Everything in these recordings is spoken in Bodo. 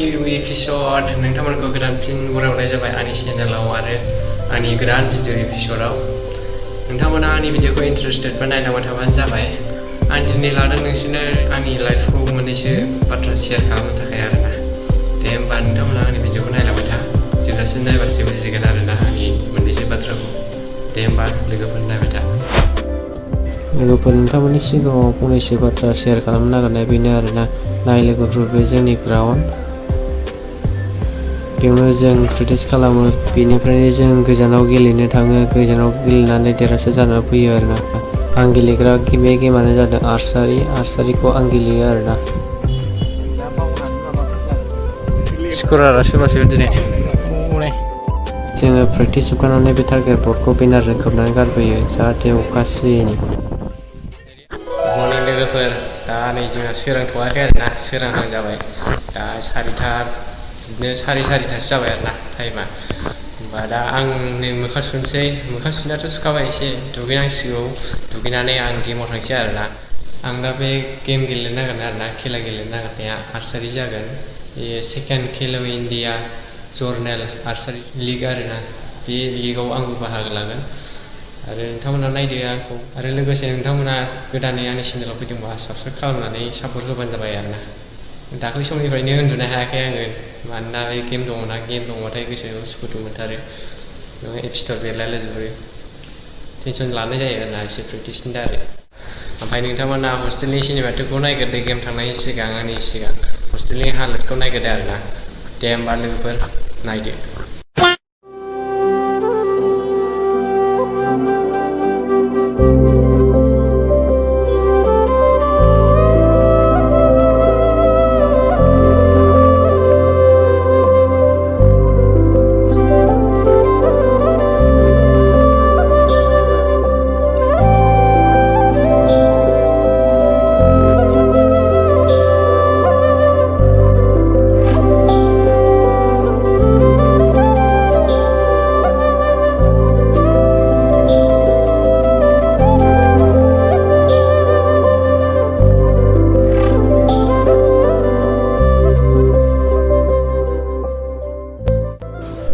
new episode नोंथांमोनखौ गोदानसिन बरायनाय जाबाय आंनि चेनेलाव आरो आंनि गोदान भिडिअ एपिसोडआव नोंथांमोना आंनि भिडिअखौ इन्टारेस्टेडबा नायलांबाय थाबानो जाबाय आं दिनै लादों नोंसोरनो आंनि लाइफखौ मोननैसो बाथ्रा शेयार खालामनो थाखाय आरोना दे होमबा नोंथांमोना आंनि भिडिअखौ नायलांबाय था जेब्लासिम नायबासो बुजिगोन आरोना आंनि मोननैसो बाथ्राखौ दे होमबा लोगोफोर नायबाय था लोगोफोर नोंथांमोननि सिगाङाव फंनैसो बाथ्रा शेयार खालामनो नागिरनाय बेनो आरोना नाय लोगोफोर बे जोंनि ग्राउन्ड बेयावनो जों प्रेक्टिस खालामो बेनिफ्रायनो जों गोजानाव गेलेनो थाङो गोजानाव गेलेनानै देरहासार जानानै फैयो आरोना आं गेलेग्रा बे गेमानो जादों आर्सारिखौ आं गेलेयो आरोना स्करारा सोरबा दिनै जोङो प्रेक्टिस जोबखांनानै बे टार्गेट बर्डखौ बेनारजों खोबनानै गारबोयो जाहाथे अखा सियैनि मर्निं लोगोफोर दा नै जोंहा सोरांथ'वाखै आरोना सोरांहां जाबाय दा सारिथा बिदिनो सारिथासो जाबाय आरोना टाइमा होमबा दा आं नै मोखां सुनोसै मोखां सुनायाथ' सुखाबाय एसे दुगैनांसिगौ दुगैनानै आं गेमाव थांसै आरोना आं दा बे गेम गेलेनो नागिरनाय आरोना खेला गेलेनो नागिरनाया आर्सारि जागोन बे सेकेन्ड खेलो इण्डिया जर्नेल आर्सारि लिग आरोना बे लिगाव आंबो बाहागो लागोन आरो नोंथांमोना नायदो आंखौ आरो लोगोसे नोंथांमोना गोदानै आंनि चेनेलाव फैदोंबा साबस्क्राइब खालामनानै सापर्ट होबानो जाबाय आरोना दाख्लै समनिफ्रायनो उन्दुनो हायाखै आङो मानोना बे गेम दङना गेम दङबाथाय गोसोआव उसुखुथु मोनथारो एपिसोड बेरलायलाजोबो टेनसन लानाय जायो आरोना एसे प्रेक्टिसनि दारै ओमफ्राय नोंथांमोना हस्टेलनि सिनेमाटिकखौ नायग्रोदो गेम थांनायनि सिगां आंनि सिगां हस्टेलनि हालोदखौ नायग्रोदो आरोना दे होमबा लोगोफोर नायदो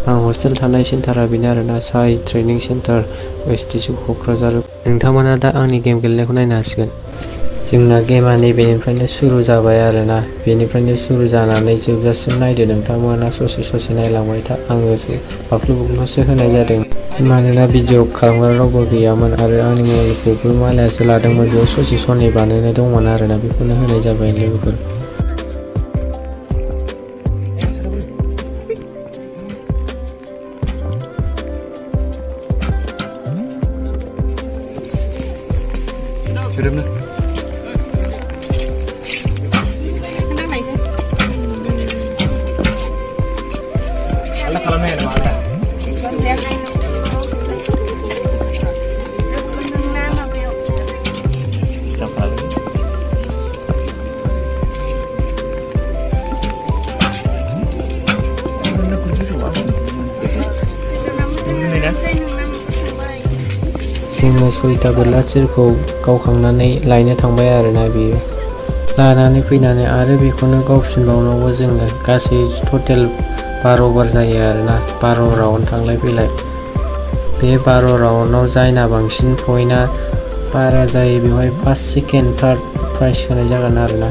आं हस्टेल थानाय सेन्टारा बेनो आरोना साइ ट्रेनिं सेन्टार AS16 क'क्राझार नोंथांमोना दा आंनि गेम गेलेनायखौ नायनो हासिगोन जोंना गेमा नैबेनिफ्रायनो सुरु जाबाय आरोना बेनिफ्रायनो सुरु जानानै जोबजासिम नायदो नोंथांमोना ससे नायलांबाय था आङो बुख्लुसो होनाय जादों मानोना भिडिअ खालामग्रा रावबो गैयामोन आरो आंनि मबाइलखौबो मालायासो लादोंमोन बेयाव ससे सनै बानायनाय दंमोन आरोना बेखौनो होनाय जाबाय लोगोफोर Ceremnya. Anak kalau main mana? Setiap kali. जोङो सयथा बेलासिखौ गावखांनानै लायनो थांबाय आरोना बेयो लानानै फैनानै आरो बेखौनो गावफिनबावनांगौ जोङो गासै टटेल 12 बार जायो आरोना 12 राउन्ड थांलाय फैलाय बे 12 राउन्डआव जायना बांसिन पइन्टआ बारा जायो बेवहाय फार्स्ट सेकेन्ड थार्ड प्राइज होनाय जागोन आरोना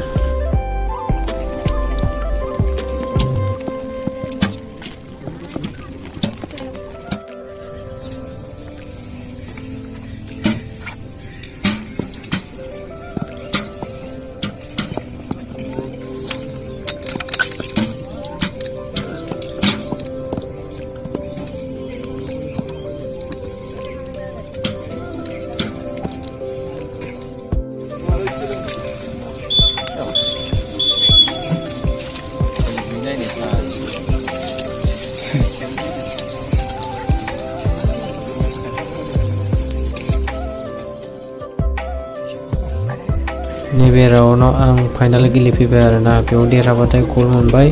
नैबे राउन्डआव आं फाइनाल गेलेफैबाय आरोना बेयाव देरहाबाथाय गल्ड मोनबाय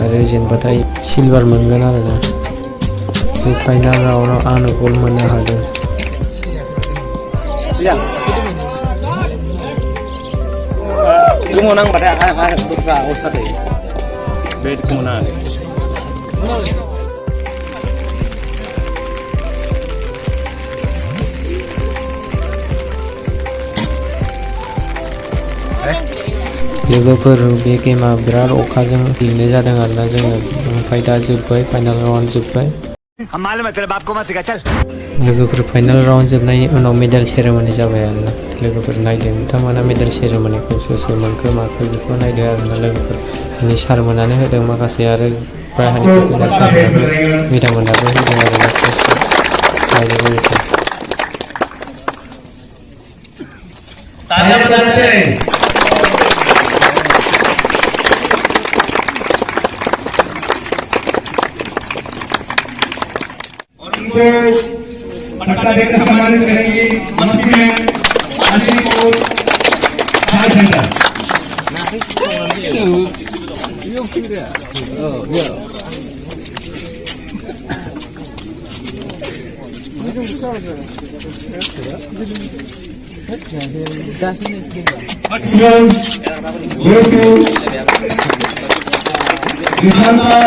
आरो जेनबाथाय सिलभार मोनगोन आरोना बे फाइनाल राउन्डआव आंनो गल्ड मोननो हादों Gue mau nang pada dosra usah deh. Bed komunal. लोगोफोर बे गेमा बिराद अखाजों गेलेनाय जादों आरोना जोङो ओमफ्राय दा जोब्बाय फाइनाल राउन्ड जोब्बाय लोगोफोर फाइनाल राउन्ड जोबनायनि उनाव मेडेल सेरेमनि जाबाय आरोना लोगोफोर नायदों नोंथांमोना मेडेल सेरेमनिखौ सोर सोर मोनखो माखो बेखौ नायदो आरोना लोगोफोर जोंनि सारमोनानो होदों माखासे आरो बाहानिफ्राय फैनाय सारमोनाबो मेडाममोनाबो होदों आरोना नायदो लोगोफोर पटका देकर सम्मानित करेंगे मस्ती में जनाइको SAI centre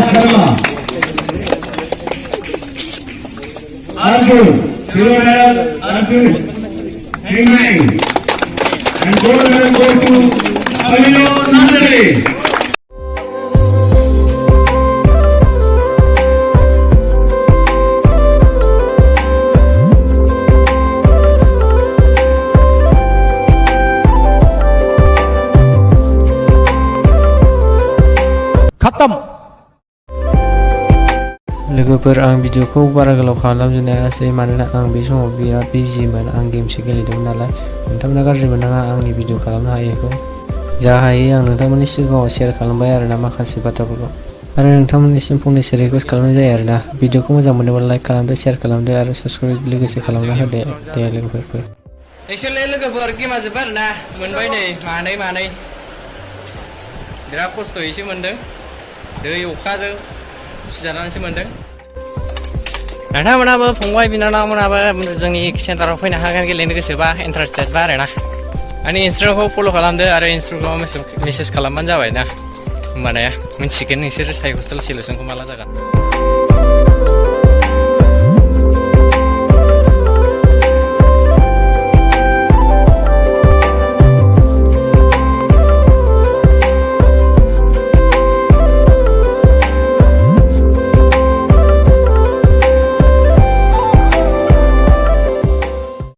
Sharma Arjun, silver medal, Arjun, Hingmai, and gold medal goes to Lwgwpwr Naidw. खत्म लोगोफोर आं भिडिअखौ बारा गोलाव खालामजोबनो हायासै मानोना आं बे समाव बिराद बिजिमोन आं गेमसो गेलेदोंमोन नालाय नोंथांमोना गाज्रि मोननाङा आंनि भिडिअ खालामनो हायैखौ जा हायो आं नोंथांमोननि सिगाङाव शेयार खालामबाय आरोना माखासे बाथ्राफोरखौ आरो नोंथांमोननिसिम फंनैसो रिकुवेस्ट खालामनाय जायो आरोना भिडिअखौ मोजां मोनोब्ला लाइक खालामदो शेयार खालामदो आरो साबस्क्राइब लोगोसे खालामना होदो दे लोगोफोर एक्सुवेलि लोगोफोर गेमा जोब्बाय आरोना मोनबाय नै मानै बिराद खस्थ'यैसो मोनदों दै अखाजों सिजानानैसो मोनदों नोंथांमोनाबो फंबाय बिनानावमोनाबो जोंनि सेन्टाराव फैनो हागोन गेलेनो गोसोबा इन्टारेस्टेडबा आरोना आंनि इन्सटाग्रामखौ फल' खालामदो आरो इन्सटाग्रामाव मेसेज खालामबानो जाबाय ना होमबाना मिन्थिगोन नोंसोर साइ हस्टेल सिलेक्सनखौ माला जागोन